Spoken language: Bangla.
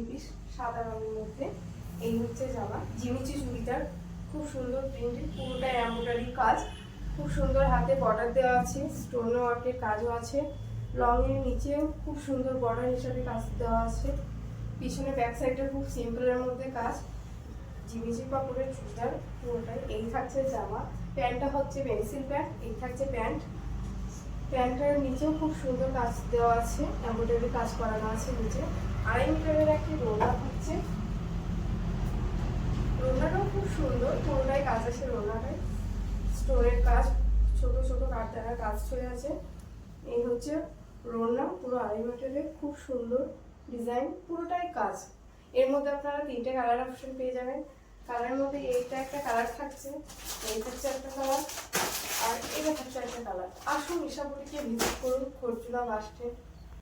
পিস সাদা রঙের মধ্যে। এই হচ্ছে জামা, জিমিচি চুড়িদার, খুব সুন্দর প্রিন্টেড, পুরোটাই এমব্রয়ডারি কাজ, খুব সুন্দর হাতে বর্ডার দেওয়া আছে, স্টোন ওয়ার্কের কাজও আছে, লংয়ের নিচেও খুব সুন্দর বর্ডার হিসাবে কাজ দেওয়া আছে, পিছনে ব্যাক সাইডে খুব সিম্পলের মধ্যে কাজ, জিমিচি কাপড়ের চুড়িদার পুরোটাই। এই থাকছে জামা, প্যান্টটা হচ্ছে পেন্সিল প্যান্ট, এই থাকছে প্যান্ট, প্যান্টের নিচেও খুব সুন্দর কাজ দেওয়া আছে, এমব্রয়ডারি কাজ করানো আছে নিচে। 2.5 মিটারের একটি রোলা হচ্ছে, রোলাটাও খুব সুন্দর, পুরোটাই কাজ আছে রোলাটায়, স্টোনের কাজ, ছোট ছোট কাঠদানার কাজ চলে আছে। এই হচ্ছে রোলা, পুরো 2.5 মিটারের, খুব সুন্দর ডিজাইন, পুরোটাই কাজ। এর মধ্যে আপনারা 3টে কালার অপশন পেয়ে যাবেন। কালারের মধ্যে এইটা একটা কালার থাকছে, এই হচ্ছে একটা কালার, আর এটা হচ্ছে একটা কালার। আসুন ঈশাপুরীকে ভিজিট করুন, খরচুলা বাস স্ট্যান্ড।